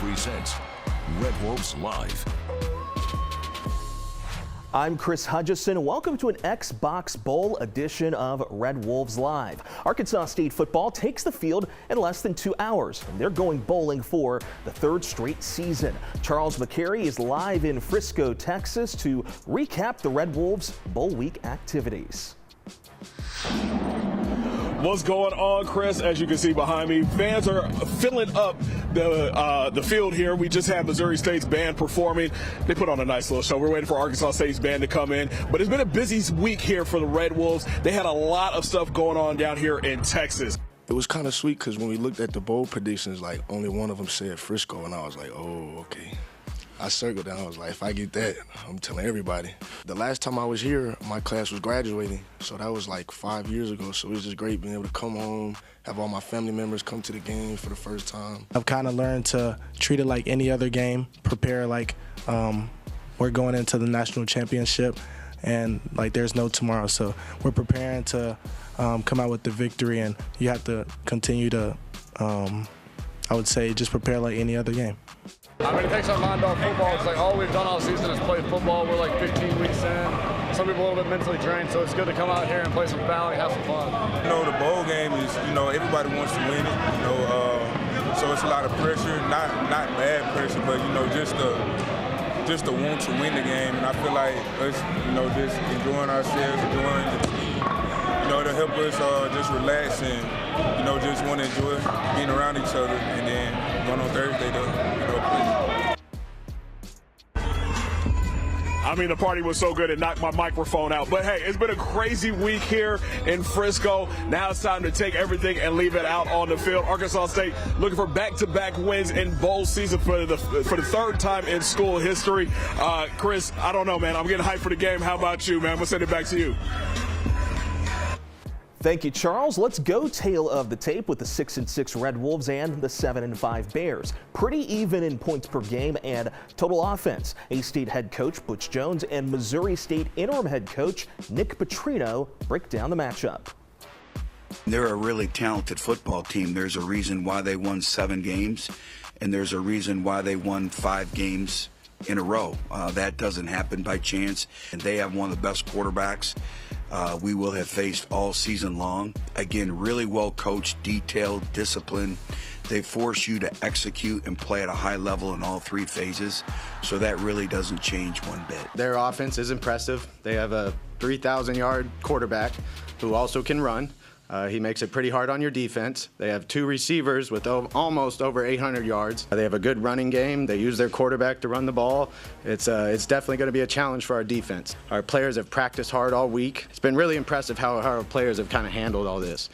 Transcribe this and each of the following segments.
presents Red Wolves Live. I'm Chris Hudgison. Welcome to an Xbox Bowl edition of Red Wolves Live. Arkansas State football takes the field in less than 2 hours, and they're going bowling for the third straight season. Charles McCary is live in Frisco, Texas to recap the Red Wolves Bowl Week activities. What's going on, Chris? As you can see behind me, fans are filling up the field here. We just had Missouri State's band performing. They put on a nice little show. We're waiting for Arkansas State's band to come in. But it's been a busy week here for the Red Wolves. They had a lot of stuff going on down here in Texas. It was kind of sweet because when we looked at the bowl predictions, like only one of them said Frisco, and I was like, oh, okay. I circled down. I was like, if I get that, I'm telling everybody. The last time I was here, my class was graduating, so that was like 5 years ago. So it was just great being able to come home, have all my family members come to the game for the first time. I've kind of learned to treat it like any other game, prepare like we're going into the national championship, and like there's no tomorrow. So we're preparing to come out with the victory, and you have to continue to, I would say, just prepare like any other game. I mean, it takes our mind off football. It's like all we've done all season is play football. We're like 15 weeks in. Some people a little bit mentally drained, so it's good to come out here and play some bowling, have some fun. You know, the bowl game is, everybody wants to win it, so it's a lot of pressure, not bad pressure, but, just the want to win the game. And I feel like us, just enjoying ourselves, enjoying the team, to help us just relax and, just want to enjoy being around each other. And then going on Thursday, play. I mean, the party was so good it knocked my microphone out. But, hey, it's been a crazy week here in Frisco. Now it's time to take everything and leave it out on the field. Arkansas State looking for back-to-back wins in bowl season for the third time in school history. Chris, I don't know, man. I'm getting hyped for the game. How about you, man? I'm going to send it back to you. Thank you, Charles. Let's go tail of the tape with the 6-6 Red Wolves and the 7-5 Bears. Pretty even in points per game and total offense. A-State head coach Butch Jones and Missouri State interim head coach Nick Petrino break down the matchup. They're a really talented football team. There's a reason why they won 7 games, and there's a reason why they won 5 games in a row. That doesn't happen by chance, and they have one of the best quarterbacks we will have faced all season long. Again, really well coached, detailed, disciplined. They force you to execute and play at a high level in all 3 phases, so that really doesn't change one bit. Their offense is impressive. They have a 3,000-yard quarterback who also can run. He makes it pretty hard on your defense. They have 2 receivers with almost over 800 yards. They have a good running game. They use their quarterback to run the ball. It's definitely going to be a challenge for our defense. Our players have practiced hard all week. It's been really impressive how our players have kind of handled all this.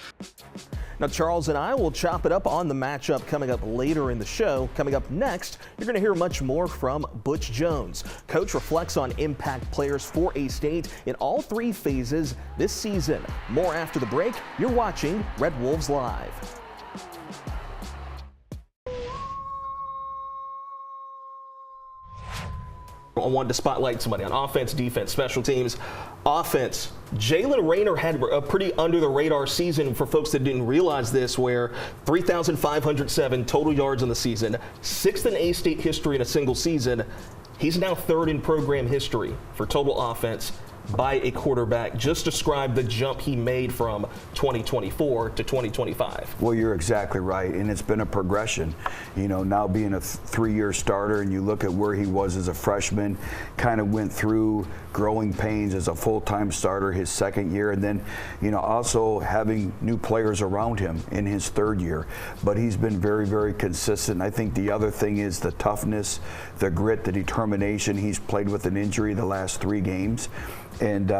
Now, Charles and I will chop it up on the matchup coming up later in the show. Coming up next, you're going to hear much more from Butch Jones. Coach reflects on impact players for A-State in all 3 phases this season. More after the break. You're watching Red Wolves Live. I wanted to spotlight somebody on offense, defense, special teams. Offense, Jalen Rayner had a pretty under-the-radar season for folks that didn't realize this, where 3,507 total yards in the season, 6th in A-State history in a single season. He's now 3rd in program history for total offense by a quarterback. Just describe the jump he made from 2024 to 2025. Well, you're exactly right, and it's been a progression. Now being a 3-year starter, and you look at where he was as a freshman, kind of went through growing pains as a full-time starter his 2nd year, and then, also having new players around him in his 3rd year. But he's been very, very consistent. I think the other thing is the toughness, the grit, the determination. He's played with an injury the last 3 games. And,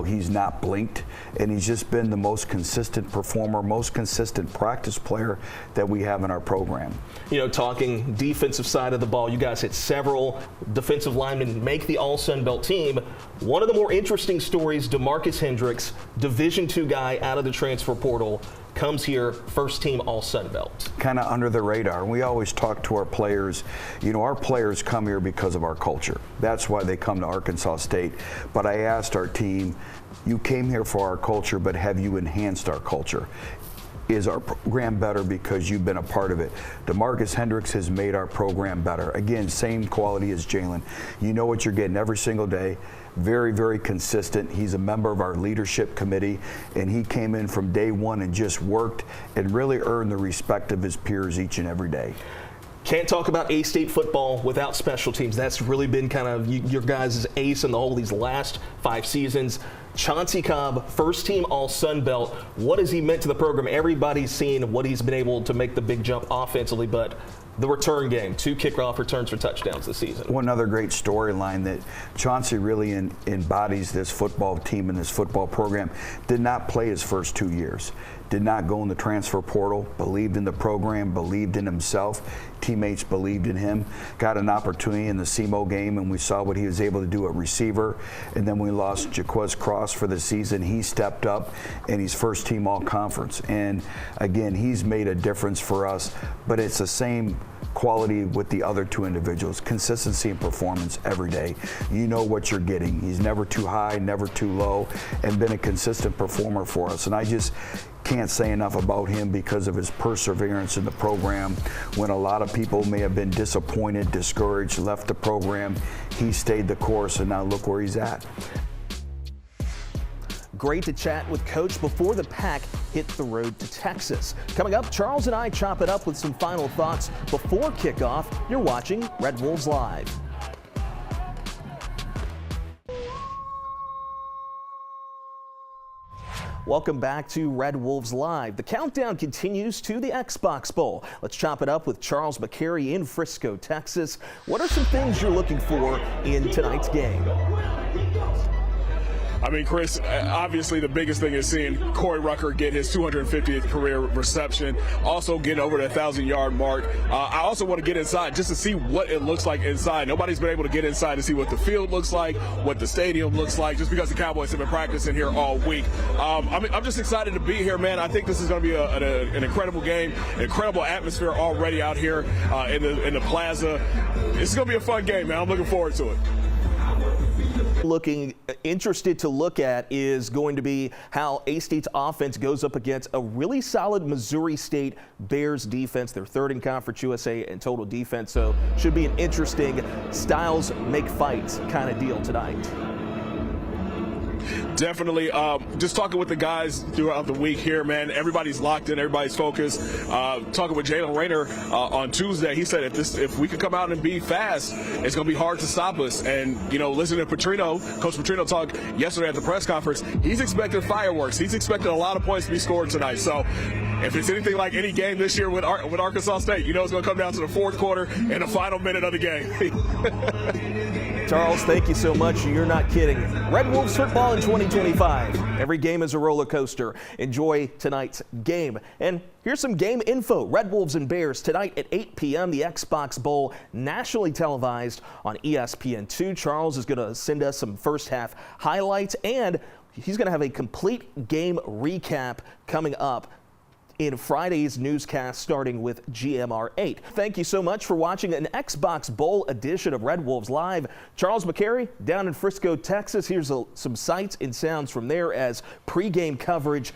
he's not blinked, and he's just been the most consistent performer, most consistent practice player that we have in our program. Talking defensive side of the ball, you guys had several defensive linemen make the All-Sun Belt team. One of the more interesting stories, DeMarcus Hendricks, Division II guy out of the transfer portal, comes here, first team All-Sun Belt. Kind of under the radar. We always talk to our players. Our players come here because of our culture. That's why they come to Arkansas State. But I asked our team, you came here for our culture, but have you enhanced our culture? is our program better because you've been a part of it. DeMarcus Hendricks has made our program better. Again, same quality as Jalen. You know what you're getting every single day. Very, very consistent. He's a member of our leadership committee, and he came in from day one and just worked and really earned the respect of his peers each and every day. Can't talk about A-State football without special teams. That's really been kind of your guys' ace in all these last 5 seasons. Chauncey Cobb, first team All-Sun Belt. What has he meant to the program? Everybody's seen what he's been able to make the big jump offensively, but the return game, 2 kickoff returns for touchdowns this season. One other great storyline that Chauncey really embodies this football team and this football program. Did not play his first 2 years. Did not go in the transfer portal, believed in the program, believed in himself. Teammates believed in him. Got an opportunity in the SEMO game, and we saw what he was able to do at receiver. And then we lost Jaquez Cross for the season. He stepped up, and he's first team all-conference. And again, he's made a difference for us, but it's the same quality with the other 2 individuals. Consistency and performance every day. You know what you're getting. He's never too high, never too low, and been a consistent performer for us. And I just can't say enough about him because of his perseverance in the program. When a lot of people may have been disappointed, discouraged, left the program, he stayed the course, and now look where he's at. Great to chat with Coach before the Pack hit the road to Texas. Coming up, Charles and I chop it up with some final thoughts before kickoff. You're watching Red Wolves Live. Welcome back to Red Wolves Live. The countdown continues to the Xbox Bowl. Let's chop it up with Charles McCary in Frisco, Texas. What are some things you're looking for in tonight's game? I mean, Chris, obviously the biggest thing is seeing Corey Rucker get his 250th career reception, also get over the 1,000-yard mark. I also want to get inside just to see what it looks like inside. Nobody's been able to get inside to see what the field looks like, what the stadium looks like, just because the Cowboys have been practicing here all week. I'm just excited to be here, man. I think this is going to be an incredible game, an incredible atmosphere already out here in the plaza. It's going to be a fun game, man. I'm looking forward to it. Looking interested to look at is going to be how A-State's offense goes up against a really solid Missouri State Bears defense. They're 3rd in Conference USA in total defense, so should be an interesting styles make fights kind of deal tonight. Definitely. Just talking with the guys throughout the week here, man. Everybody's locked in. Everybody's focused. Talking with Jalen Rayner on Tuesday, he said if we can come out and be fast, it's going to be hard to stop us. And, you know, listening to Coach Petrino talk yesterday at the press conference, he's expecting fireworks. He's expecting a lot of points to be scored tonight. So if it's anything like any game this year with Arkansas State, you know it's going to come down to the 4th quarter and the final minute of the game. Charles, thank you so much. You're not kidding. Red Wolves football in 2025. Every game is a roller coaster. Enjoy tonight's game. And here's some game info. Red Wolves and Bears tonight at 8 p.m. The Xbox Bowl, nationally televised on ESPN2. Charles is going to send us some first half highlights, and he's going to have a complete game recap coming up in Friday's newscast, starting with GMR 8. Thank you so much for watching an Xbox Bowl edition of Red Wolves Live. Charles McCary down in Frisco, Texas. Here's some sights and sounds from there as pregame coverage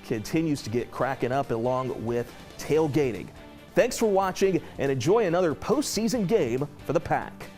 continues to get cracking up along with tailgating. Thanks for watching and enjoy another postseason game for the Pack.